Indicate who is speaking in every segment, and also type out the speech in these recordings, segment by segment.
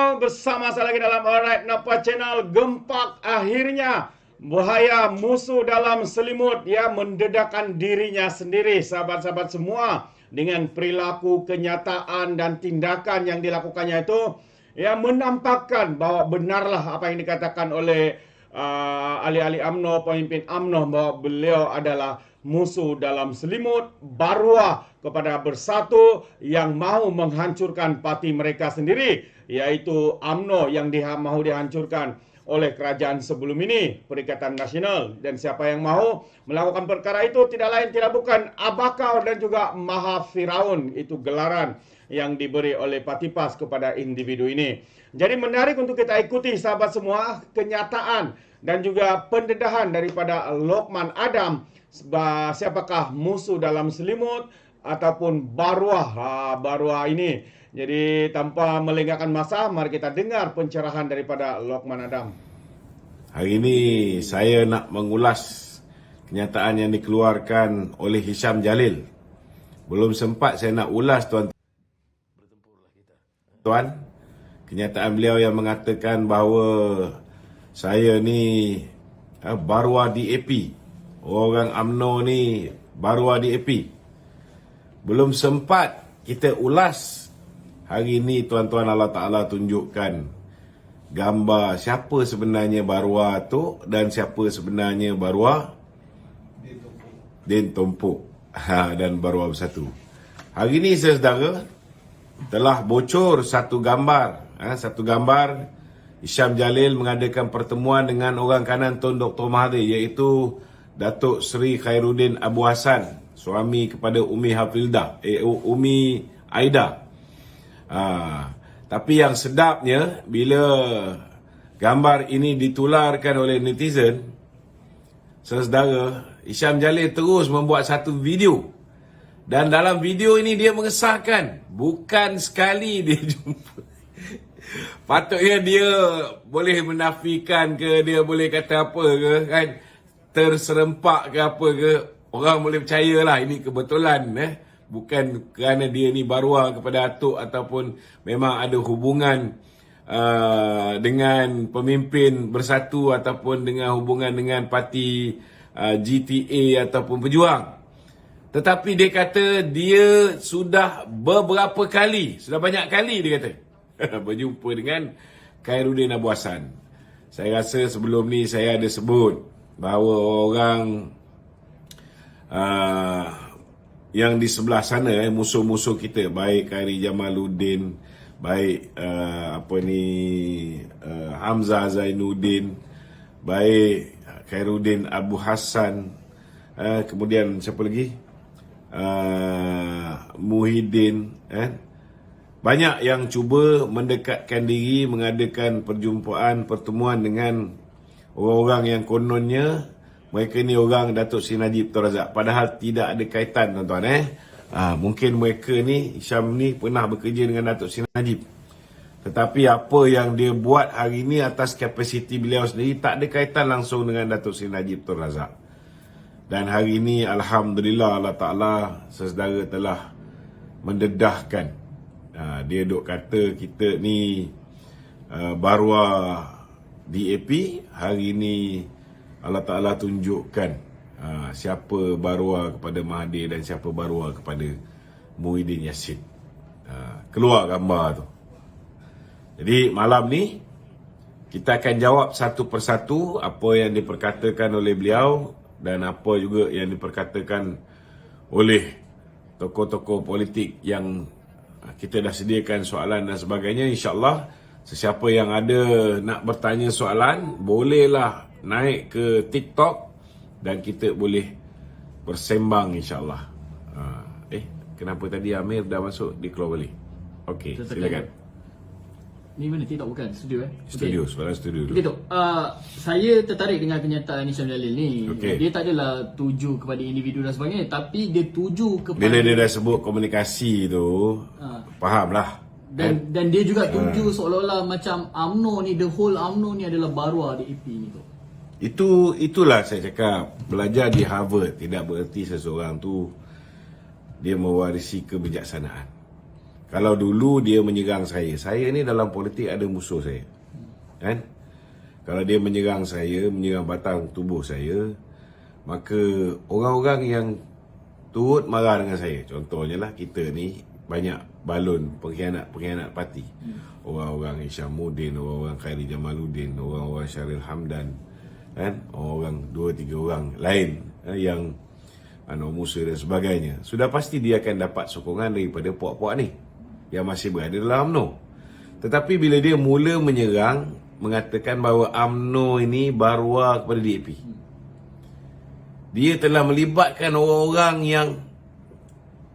Speaker 1: Nasional, bersama saya lagi dalam Alright Napa Channel. Gempak akhirnya, bahaya musuh dalam selimut ya mendedahkan dirinya sendiri, sahabat-sahabat semua, dengan perilaku, kenyataan dan tindakan yang dilakukannya itu ya menampakkan bahawa benarlah apa yang dikatakan oleh ahli-ahli UMNO, pemimpin UMNO, bahawa beliau adalah musuh dalam selimut, baruah kepada Bersatu yang mahu menghancurkan parti mereka sendiri, yaitu UMNO yang mahu dihancurkan oleh kerajaan sebelum ini, Perikatan Nasional. Dan siapa yang mahu melakukan perkara itu tidak lain tidak bukan Abakar dan juga Maha Firaun. Itu gelaran yang diberi oleh Parti PAS kepada individu ini. Jadi menarik untuk kita ikuti, sahabat semua, kenyataan dan juga pendedahan daripada Lokman Adam. Siapakah musuh dalam selimut ataupun baruah ini. Jadi tanpa melengahkan masa, mari kita dengar pencerahan daripada Lokman Adam.
Speaker 2: Hari ini saya nak mengulas kenyataan yang dikeluarkan oleh Hisham Jalil. Belum sempat saya nak ulas tuan. Kenyataan beliau yang mengatakan bahawa saya ni baruah DAP. Orang UMNO ni baruah DAP. Belum sempat kita ulas. Hari ini tuan-tuan, Allah Ta'ala tunjukkan gambar siapa sebenarnya baruah tu dan siapa sebenarnya baruah Din Tompok dan baruah Bersatu. Hari ini saudara telah bocor satu gambar. Satu gambar Hisham Jalil mengadakan pertemuan dengan orang kanan Tun Dr. Mahathir, iaitu Datuk Seri Khairuddin Abu Hassan, suami kepada Umi Aida. Tapi yang sedapnya, bila gambar ini ditularkan oleh netizen, saudara, Hisham Jalil terus membuat satu video. Dan dalam video ini dia mengesahkan, bukan sekali dia jumpa. Patutnya dia boleh menafikan ke, dia boleh kata apa ke, kan, terserempak ke apa ke, orang boleh percayalah ini kebetulan. Bukan kerana dia ni baruah kepada Atuk ataupun memang ada hubungan dengan pemimpin Bersatu ataupun dengan hubungan dengan parti GTA ataupun Pejuang. Tetapi dia kata dia sudah beberapa kali, sudah banyak kali dia kata berjumpa dengan Khairuddin Abu Hassan. Saya rasa sebelum ni saya ada sebut bahawa orang yang di sebelah sana, musuh-musuh kita, baik Khairi Jamaluddin, baik Hamzah Zainuddin, baik Khairuddin Abu Hassan, kemudian siapa lagi, Muhyiddin, banyak yang cuba mendekatkan diri, mengadakan pertemuan dengan orang-orang yang kononnya mereka ni orang Datuk Seri Najib Tun Razak. Padahal tidak ada kaitan, tuan-tuan. Mungkin mereka ni, Hisham ni pernah bekerja dengan Datuk Seri Najib. Tetapi apa yang dia buat hari ni atas kapasiti beliau sendiri tak ada kaitan langsung dengan Datuk Seri Najib Tun Razak. Dan hari ini Alhamdulillah Allah Ta'ala saudara telah mendedahkan. Dia duk kata kita ni baruah DAP. Hari ini Allah Ta'ala tunjukkan siapa baruah kepada Mahathir dan siapa baruah kepada Muhyiddin Yassin. Keluar gambar tu. Jadi malam ni kita akan jawab satu persatu apa yang diperkatakan oleh beliau dan apa juga yang diperkatakan oleh tokoh-tokoh politik yang kita dah sediakan soalan dan sebagainya. InsyaAllah sesiapa yang ada nak bertanya soalan, bolehlah naik ke TikTok dan kita boleh bersembang insyaAllah. Kenapa tadi Amir dah masuk, dia keluar balik? Okey, silakan.
Speaker 3: Ni mana TikTok bukan? Studio
Speaker 2: Studio, okay. Soalan studio dulu.
Speaker 3: Okay, Tok. Saya tertarik dengan kenyataan Hisham Jalil ni. Okay. Dia tak adalah tuju kepada individu dan sebagainya, tapi dia tuju kepada...
Speaker 2: Bila dia dah sebut komunikasi tu, fahamlah.
Speaker 3: Dan dia juga tuju seolah-olah macam UMNO ni, the whole UMNO ni adalah baruah DAP ni, Tok.
Speaker 2: Itulah saya cakap, belajar di Harvard tidak bererti seseorang tu dia mewarisi kebijaksanaan. Kalau dulu dia menyerang saya ni dalam politik ada musuh saya. Kan? Kalau dia menyerang saya, menyerang batang tubuh saya, maka orang-orang yang turut marah dengan saya, contohnya lah kita ni banyak balon pengkhianat parti. Orang-orang Isyamuddin, orang-orang Khairi Jamaluddin, orang-orang Syaril Hamdan, kan? Orang 2-3 orang lain yang Musa dan sebagainya. Sudah pasti dia akan dapat sokongan daripada puak-puak ni yang masih berada dalam UMNO. Tetapi bila dia mula menyerang, mengatakan bahawa UMNO ini barua kepada DAP, dia telah melibatkan orang-orang yang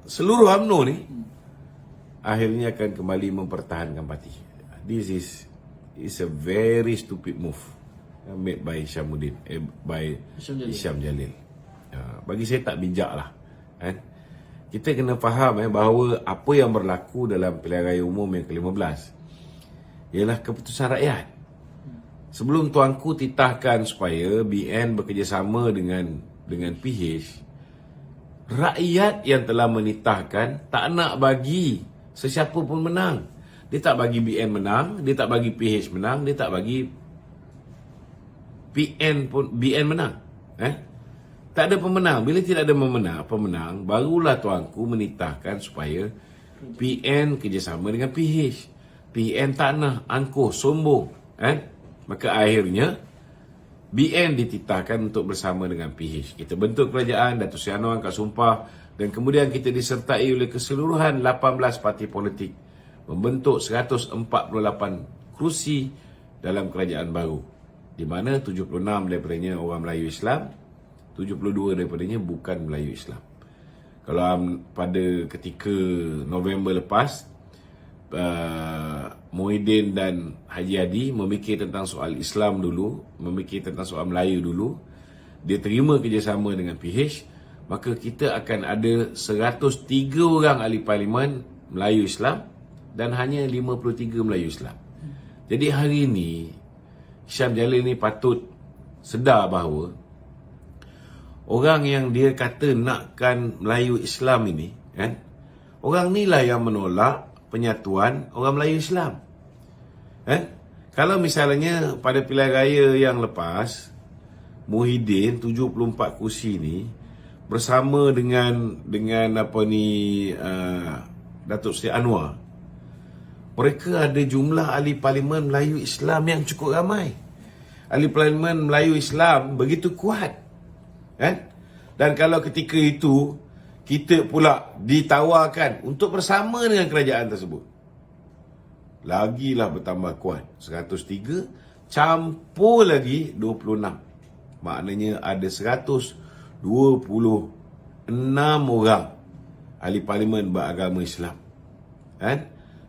Speaker 2: seluruh UMNO ni akhirnya akan kembali mempertahankan parti. This is a very stupid move made by Hishyamuddin, by Hisham Jalil. Bagi saya tak bijak lah. Kan? Kita kena faham bahawa apa yang berlaku dalam pilihan raya umum yang ke-15 ialah keputusan rakyat. Sebelum tuanku titahkan supaya BN bekerjasama dengan PH, rakyat yang telah menitahkan tak nak bagi sesiapa pun menang. Dia tak bagi BN menang, dia tak bagi PH menang, dia tak bagi BN menang. Tak ada pemenang. Bila tidak ada pemenang, barulah tuanku menitahkan supaya PN kerjasama dengan PH. PN tak nak, angkuh, sombong. Maka akhirnya BN dititahkan untuk bersama dengan PH. Kita bentuk kerajaan, Datuk Seri Anwar angkat sumpah, dan kemudian kita disertai oleh keseluruhan 18 parti politik membentuk 148 kerusi dalam kerajaan baru, di mana 76 daripadanya orang Melayu Islam, 72 daripadanya bukan Melayu Islam. Kalau pada ketika November lepas, Muhyiddin dan Haji Hadi memikir tentang soal Islam dulu, memikir tentang soal Melayu dulu, dia terima kerjasama dengan PH, maka kita akan ada 103 orang ahli parlimen Melayu Islam dan hanya 53 Melayu Islam. Jadi hari ini Hisham Jalil ni patut sedar bahawa orang yang dia kata nakkan Melayu Islam ini, orang ni lah yang menolak penyatuan orang Melayu Islam. Kalau misalnya pada pilihan raya yang lepas, Muhyiddin 74 kursi ni bersama dengan Datuk Seri Anwar, mereka ada jumlah ahli parlimen Melayu Islam yang cukup ramai. Ahli parlimen Melayu Islam begitu kuat. Dan kalau ketika itu kita pula ditawarkan untuk bersama dengan kerajaan tersebut, lagilah bertambah kuat. 103 campur lagi 26, maknanya ada 126 orang ahli parlimen beragama Islam,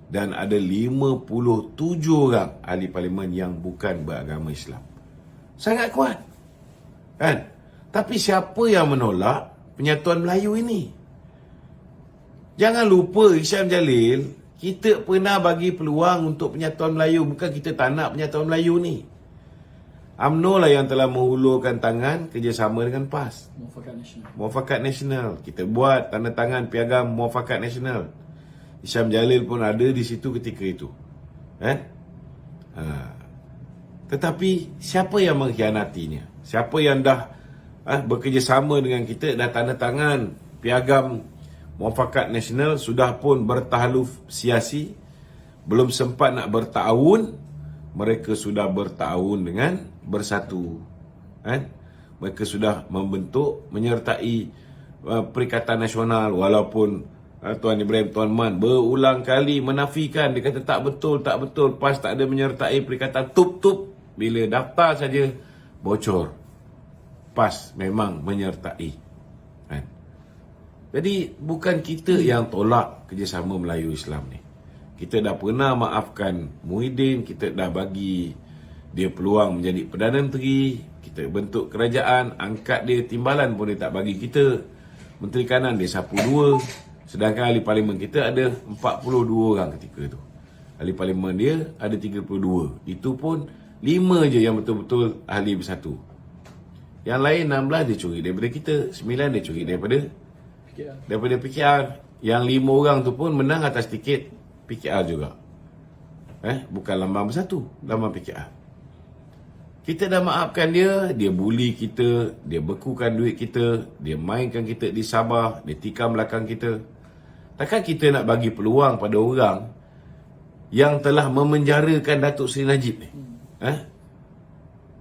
Speaker 2: dan ada 57 orang ahli parlimen yang bukan beragama Islam. Sangat kuat, Tapi siapa yang menolak penyatuan Melayu ini? Jangan lupa Hisham Jalil, kita pernah bagi peluang untuk penyatuan Melayu. Bukan kita tak nak penyatuan Melayu ni. UMNO lah yang telah menghulurkan tangan kerjasama dengan PAS, Muafakat Nasional. Kita buat tanda tangan piagam Muafakat Nasional. Hisham Jalil pun ada di situ ketika itu. Tetapi siapa yang mengkhianatinya? Siapa yang dah bekerjasama dengan kita, dah tanda tangan piagam Muafakat Nasional, sudah pun bertahaluf siasi, belum sempat nak bertahun, mereka sudah bertahun dengan Bersatu. Mereka sudah membentuk, menyertai Perikatan Nasional, walaupun Tuan Ibrahim Tuan Man berulang kali menafikan. Dia kata tak betul, PAS tak ada menyertai Perikatan. Tup-tup, bila daftar saja bocor, PAS memang menyertai. Jadi bukan kita yang tolak kerjasama Melayu Islam ni. Kita dah pernah maafkan Muhyiddin, kita dah bagi dia peluang menjadi Perdana Menteri, kita bentuk kerajaan, angkat dia timbalan pun dia tak bagi kita. Menteri Kanan dia sapu 2, sedangkan ahli parlimen kita ada 42 orang ketika tu. Ahli parlimen dia ada 32. Itu pun 5 je yang betul-betul ahli Bersatu. Yang lain 16 dia curi daripada kita, 9 dia curi daripada PKR. Yang 5 orang tu pun menang atas tiket PKR juga. Bukan lambang bersatu, lambang PKR. Kita dah maafkan dia, dia bully kita, dia bekukan duit kita, dia mainkan kita di Sabah, dia tikam belakang kita. Takkan kita nak bagi peluang pada orang yang telah memenjarakan Datuk Seri Najib ni?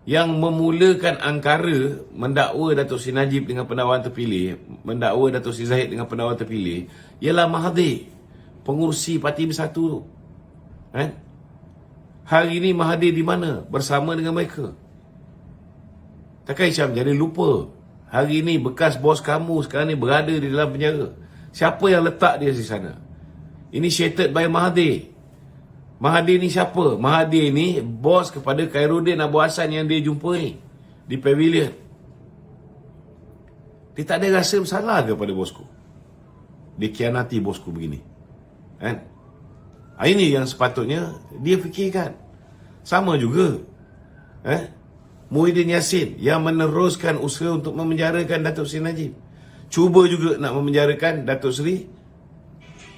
Speaker 2: Yang memulakan angkara mendakwa Datuk Seri Najib dengan pendakwaan terpilih, mendakwa Datuk Seri Zahid dengan pendakwaan terpilih, ialah Mahathir, pengurusi Parti Bersatu tu. Hari ini Mahathir di mana? Bersama dengan mereka. Takkan Hisham jadi lupa, hari ini bekas bos kamu sekarang ni berada di dalam penjara. Siapa yang letak dia di sana? Initiated by Mahathir. Mahathir ni siapa? Mahathir ni bos kepada Khairuddin Abu Hassan yang dia jumpa ni di pavilion. Dia tak ada rasa bersalah kepada bosku. Dia khianati bosku begini. Ini yang sepatutnya dia fikirkan. Sama juga Muhyiddin Yassin yang meneruskan usaha untuk memenjarakan Datuk Seri Najib. Cuba juga nak memenjarakan Datuk Seri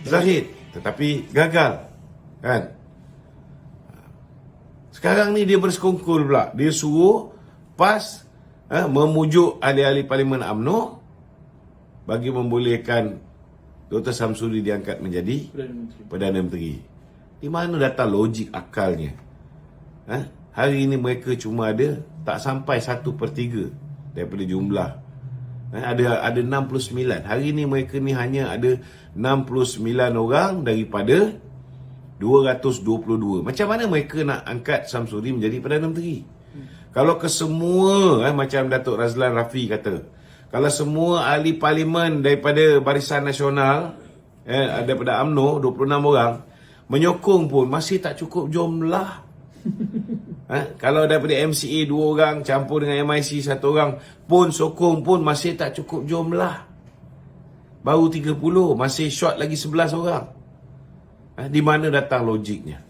Speaker 2: Zahid, tetapi gagal. Sekarang ni dia bersekongkol pula. Dia suruh PAS memujuk ahli-ahli Parlimen UMNO bagi membolehkan Dr. Samsuri diangkat menjadi Perdana Menteri. Di mana datang logik akalnya? Hari ini mereka cuma ada tak sampai 1/3 daripada jumlah. Ada 69. Hari ini mereka ni hanya ada 69 orang daripada 222. Macam mana mereka nak angkat Samsuri menjadi Perdana Menteri? Kalau kesemua macam Datuk Razlan Rafi kata, kalau semua ahli parlimen daripada Barisan Nasional daripada UMNO 26 orang menyokong pun masih tak cukup jumlah. Kalau daripada MCA 2 orang campur dengan MIC 1 orang pun sokong pun masih tak cukup jumlah. Baru 30, masih short lagi 11 orang. Di mana datang logiknya?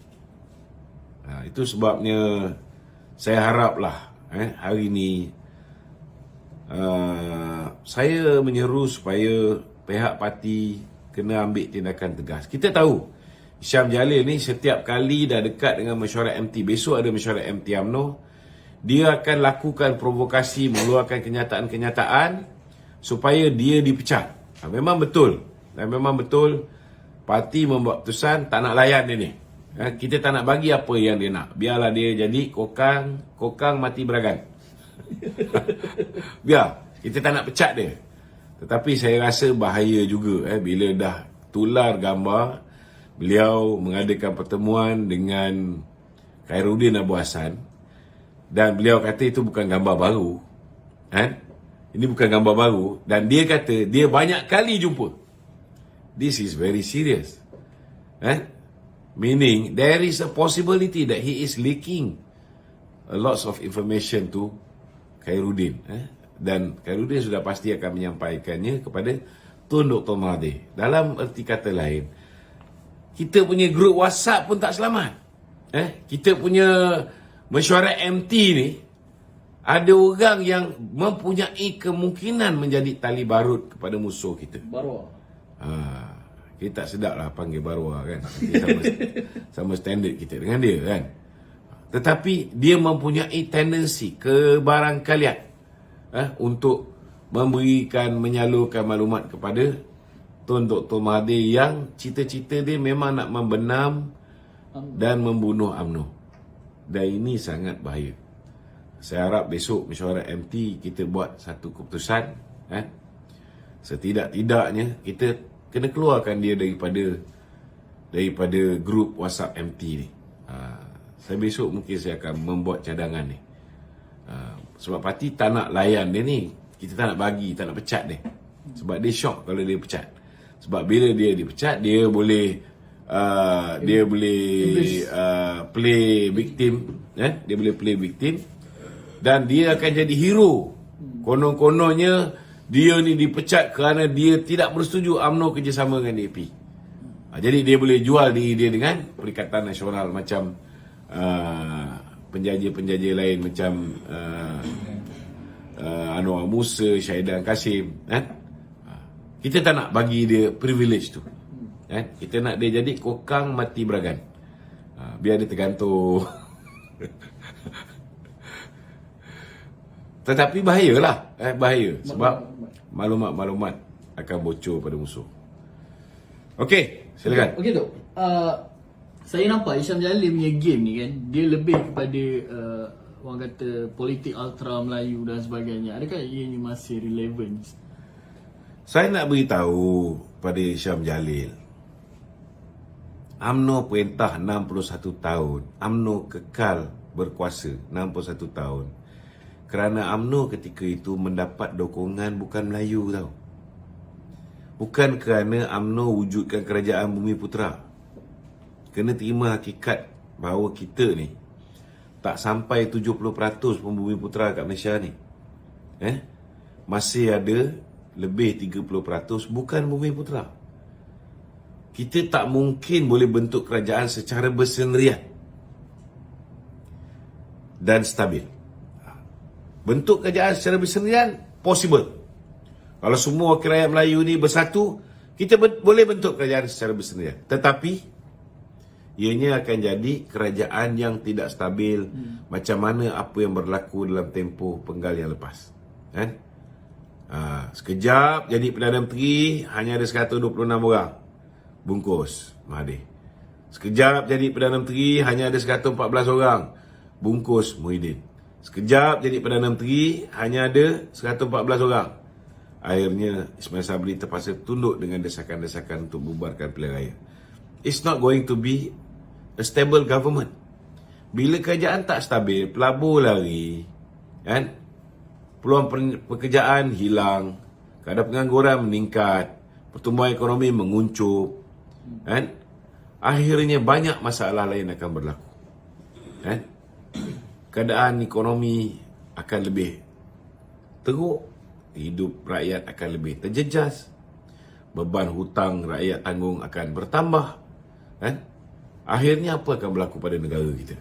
Speaker 2: Itu sebabnya saya haraplah hari ini saya menyeru supaya pihak parti kena ambil tindakan tegas. Kita tahu Hisham Jalil ni setiap kali dah dekat dengan mesyuarat MT, besok ada mesyuarat MT UMNO, dia akan lakukan provokasi, mengeluarkan kenyataan-kenyataan supaya dia dipecat. Memang betul. Dan memang betul parti membuat keputusan tak nak layan dia ni. Kita tak nak bagi apa yang dia nak. Biarlah dia jadi kokang mati beragan. Biar. Kita tak nak pecat dia. Tetapi saya rasa bahaya juga bila dah tular gambar beliau mengadakan pertemuan dengan Khairuddin Abu Hassan dan beliau kata itu bukan gambar baru. Ini bukan gambar baru dan dia kata dia banyak kali jumpa. This is very serious. Meaning there is a possibility that he is leaking a lots of information to Khairuddin. Dan Khairuddin sudah pasti akan menyampaikannya kepada Tun Dr. Mahathir. Dalam erti kata lain, kita punya grup WhatsApp pun tak selamat. Kita punya mesyuarat MT ni ada orang yang mempunyai kemungkinan menjadi tali barut kepada musuh kita.
Speaker 3: Barwa.
Speaker 2: Kita tak sedap lah panggil Barwa kan. Sama standard kita dengan dia kan. Tetapi dia mempunyai tendensi kebarangkalian untuk memberikan, menyalurkan maklumat kepada Tun Dr. Mahathir yang cita-cita dia memang nak membenam dan membunuh UMNO. Dan ini sangat bahaya. Saya harap besok mesyuarat MT kita buat satu keputusan. Setidak-tidaknya kita kena keluarkan dia daripada grup WhatsApp MT ni. Saya besok mungkin saya akan membuat cadangan ni. Sebab parti tak nak layan dia ni. Kita tak nak bagi, tak nak pecat dia. Sebab dia shock kalau dia pecat. Sebab bila dia dipecat, dia boleh play victim. Dia boleh play victim. Dan dia akan jadi hero. Konon-kononnya dia ni dipecat kerana dia tidak bersetuju UMNO kerjasama dengan DAP. Jadi dia boleh jual diri dia dengan Perikatan Nasional macam penjaja-penjaja lain macam Anwar Musa, Syahidan Kasim. Kita tak nak bagi dia privilege tu. Kita nak dia jadi kokang mati beragan. Biar dia tergantung. Tetapi bahayalah. Bahaya. Sebab maklumat-maklumat akan bocor pada musuh. Okey, silakan.
Speaker 3: Okey Tok. Saya nampak Hisham Jalil punya game ni kan, dia lebih kepada orang kata politik ultra Melayu dan sebagainya. Adakah ianya masih relevan?
Speaker 2: Saya nak beritahu pada Hisham Jalil, UMNO perintah 61 tahun. UMNO kekal berkuasa 61 tahun. Kerana UMNO ketika itu mendapat dukungan bukan Melayu tau. Bukan kerana UMNO wujudkan kerajaan Bumiputera. Kena terima hakikat bahawa kita ni tak sampai 70% pun Bumiputera kat Malaysia ni. Masih ada lebih 30% bukan Bumiputera. Kita tak mungkin boleh bentuk kerajaan secara bersendirian dan stabil. Bentuk kerajaan secara bersendirian possible. Kalau semua wakil rakyat Melayu ni bersatu, kita boleh bentuk kerajaan secara bersendirian. Tetapi ianya akan jadi kerajaan yang tidak stabil, macam mana apa yang berlaku dalam tempoh penggal yang lepas. Sekejap jadi Perdana Menteri hanya ada 126 orang. Bungkus Mahathir. Sekejap jadi Perdana Menteri hanya ada 114 orang. Bungkus Muhyiddin. Sekejap jadi Perdana Menteri hanya ada 114 orang. Akhirnya Ismail Sabri terpaksa tunduk dengan desakan-desakan untuk bubarkan pilihan raya. It's not going to be a stable government. Bila kerajaan tak stabil, pelabur lari, peluang pekerjaan hilang, kadar pengangguran meningkat, pertumbuhan ekonomi menguncup, akhirnya banyak masalah lain akan berlaku. Keadaan ekonomi akan lebih teruk, hidup rakyat akan lebih terjejas, beban hutang rakyat tanggung akan bertambah. Akhirnya apa akan berlaku pada negara kita?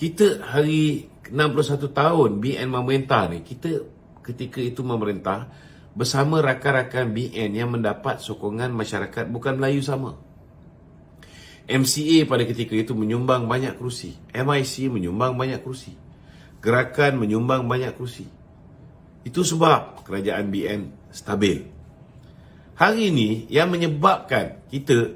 Speaker 2: Kita hari 61 tahun BN memerintah ni, kita ketika itu memerintah bersama rakan-rakan BN yang mendapat sokongan masyarakat bukan Melayu sama. MCA pada ketika itu menyumbang banyak kerusi. MIC menyumbang banyak kerusi. Gerakan menyumbang banyak kerusi. Itu sebab kerajaan BN stabil. Hari ini yang menyebabkan kita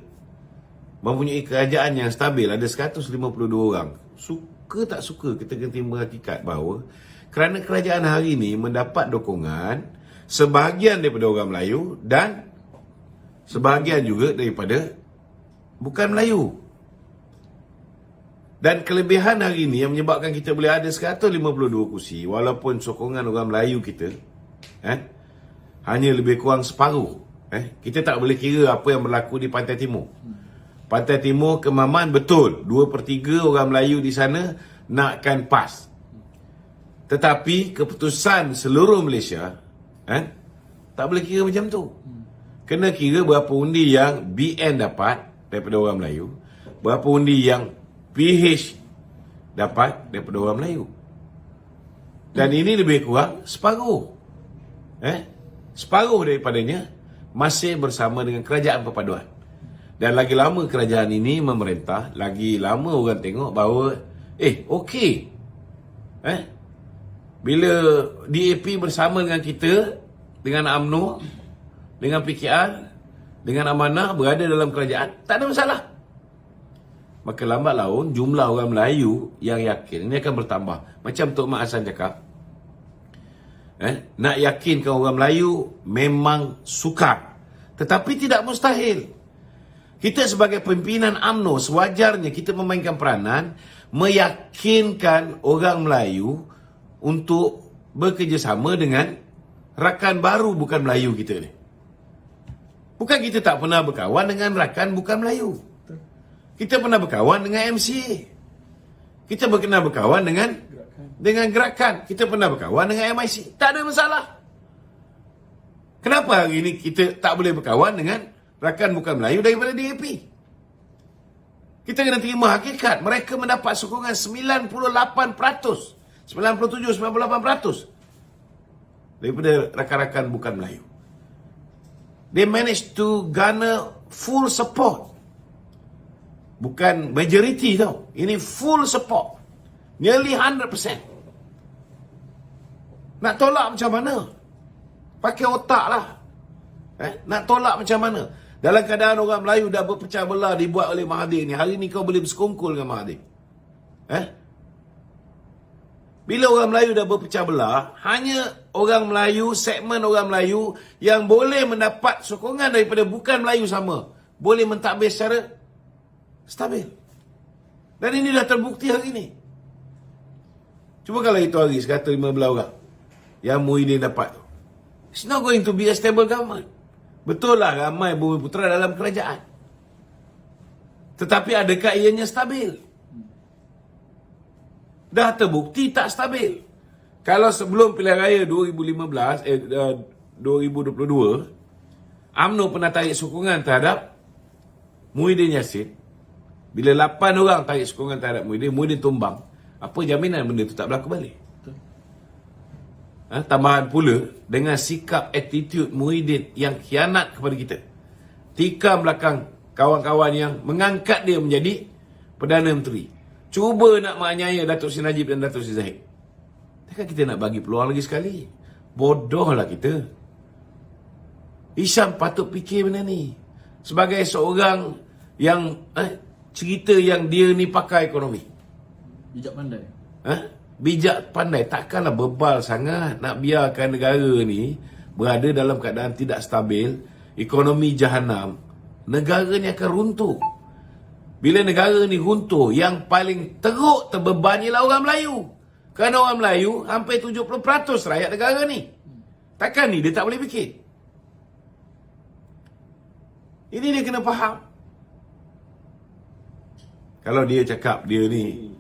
Speaker 2: mempunyai kerajaan yang stabil ada 152 orang. Suka tak suka kita kena terima hakikat bahawa kerana kerajaan hari ini mendapat dukungan sebahagian daripada orang Melayu dan sebahagian juga daripada bukan Melayu. Dan kelebihan hari ini yang menyebabkan kita boleh ada 152 kursi walaupun sokongan orang Melayu kita hanya lebih kurang separuh. Kita tak boleh kira apa yang berlaku di Pantai Timur. Pantai Timur Kemaman betul 2/3 orang Melayu di sana nakkan PAS. Tetapi keputusan seluruh Malaysia tak boleh kira macam tu. Kena kira berapa undi yang BN dapat daripada orang Melayu, berapa undi yang PH dapat daripada orang Melayu. Dan ini lebih kurang separuh. Separuh daripadanya masih bersama dengan kerajaan perpaduan. Dan lagi lama kerajaan ini memerintah, lagi lama orang tengok bahawa okey. Bila DAP bersama dengan kita, dengan UMNO, dengan PKR, dengan Amanah berada dalam kerajaan, tak ada masalah. Maka lambat laun jumlah orang Melayu yang yakin ini akan bertambah. Macam Tok Mak Hassan cakap, nak yakinkan orang Melayu memang sukar, tetapi tidak mustahil. Kita sebagai pimpinan UMNO sewajarnya kita memainkan peranan meyakinkan orang Melayu untuk bekerjasama dengan rakan baru bukan Melayu kita ni. Bukan kita tak pernah berkawan dengan rakan bukan Melayu. Kita pernah berkawan dengan MCA. Kita pernah berkawan dengan gerakan. Kita pernah berkawan dengan MIC. Tak ada masalah. Kenapa hari ini kita tak boleh berkawan dengan rakan bukan Melayu daripada DAP? Kita kena terima hakikat. Mereka mendapat sokongan 98%. 97-98% daripada rakan-rakan bukan Melayu. they managed to garner full support. Bukan majority tau. Ini full support. Nearly 100%. Nak tolak macam mana? Pakai otak lah. Nak tolak macam mana? Dalam keadaan orang Melayu dah berpecah belah dibuat oleh Mahathir ni, hari ni kau boleh bersekongkol dengan Mahathir. Bila orang Melayu dah berpecah belah, hanya orang Melayu, segmen orang Melayu yang boleh mendapat sokongan daripada bukan Melayu sama, boleh mentadbir secara stabil. Dan ini dah terbukti hari ini. Cuba kalau itu hari sekata 15 orang yang Muhyiddin dapat tu, it's not going to be a stable government. Betul lah ramai bumi putera dalam kerajaan, tetapi adakah ianya stabil? Dah terbukti tak stabil. Kalau sebelum pilihan raya 2022, UMNO pernah tarik sokongan terhadap Muhyiddin Yassin. Bila 8 orang tarik sokongan terhadap Muhyiddin tumbang. Apa jaminan benda tu tak berlaku balik? Tambahan pula dengan sikap attitude Muhyiddin yang khianat kepada kita, tikam belakang kawan-kawan yang mengangkat dia menjadi Perdana Menteri, cuba nak menganiaya Datuk Seri Najib dan Datuk Seri Zahid. Takkan kita nak bagi peluang lagi sekali? Bodohlah kita. Hisham patut fikir benda ni. Sebagai seorang yang cerita yang dia ni pakar ekonomi,
Speaker 3: Bijak pandai.
Speaker 2: Bijak pandai, takkanlah bebal sangat nak biarkan negara ni berada dalam keadaan tidak stabil, ekonomi jahanam. Negara ni akan runtuh. Bila negara ni runtuh, yang paling teruk terbebani lah orang Melayu. Kerana orang Melayu hampir 70% rakyat negara ni. Takkan ni dia tak boleh fikir? Ini dia kena faham. Kalau dia cakap dia ni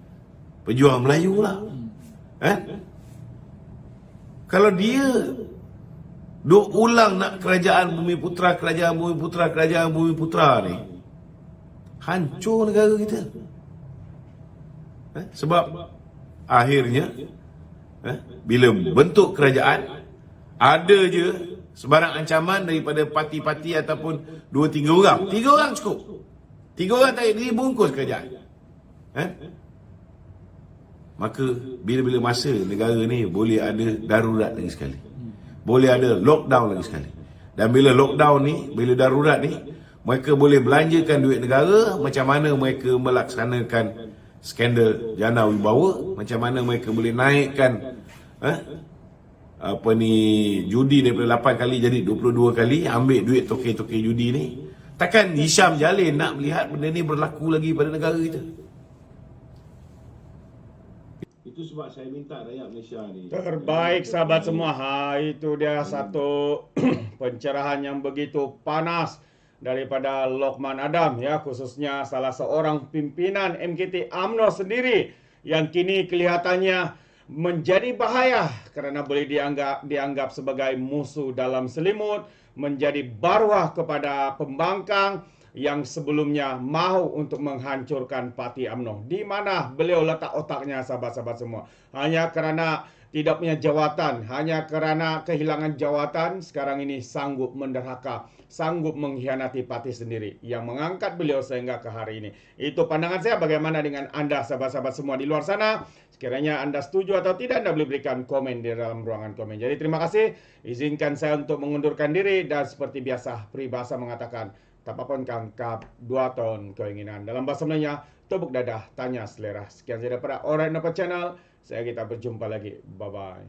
Speaker 2: pejuang Melayu lah, kalau dia duk ulang nak kerajaan bumi putera, kerajaan bumi putera ni, hancur negara kita. Sebab akhirnya bila bentuk kerajaan, ada je sebarang ancaman daripada parti-parti ataupun 2-3 orang. 3 orang cukup. 3 orang tarik diri bungkus kerajaan. Maka bila-bila masa negara ni boleh ada darurat lagi sekali, boleh ada lockdown lagi sekali. Dan bila lockdown ni, bila darurat ni, mereka boleh belanjakan duit negara, macam mana mereka melaksanakan skandal jana wibawa, macam mana mereka boleh naikkan judi daripada 8 kali jadi 22 kali, ambil duit toke-toke judi ni. Takkan Hisham Jalil nak melihat benda ni berlaku lagi pada negara kita? Itu sebab saya minta rakyat Malaysia ni.
Speaker 1: Terbaik sahabat semua. Itu dia satu pencerahan yang begitu panas daripada Lokman Adam, ya, khususnya salah seorang pimpinan MKT UMNO sendiri yang kini kelihatannya menjadi bahaya kerana boleh dianggap sebagai musuh dalam selimut, menjadi baruah kepada pembangkang yang sebelumnya mahu untuk menghancurkan parti UMNO. Di mana beliau letak otaknya, sahabat-sahabat semua? Hanya kerana tidak punya jawatan, hanya kerana kehilangan jawatan, sekarang ini sanggup menderhaka, sanggup mengkhianati parti sendiri yang mengangkat beliau sehingga ke hari ini. Itu pandangan saya. Bagaimana dengan anda, sahabat-sahabat semua di luar sana? Sekiranya anda setuju atau tidak, anda boleh berikan komen di dalam ruangan komen. Jadi terima kasih. Izinkan saya untuk mengundurkan diri, dan seperti biasa peribahasa mengatakan, tak apa-apa kangkap 2 tahun keinginan. Dalam bahasa Melayu, tepuk dadah, tanya selera. Sekian saja daripada Alright Napa Channel. Kita berjumpa lagi. Bye-bye.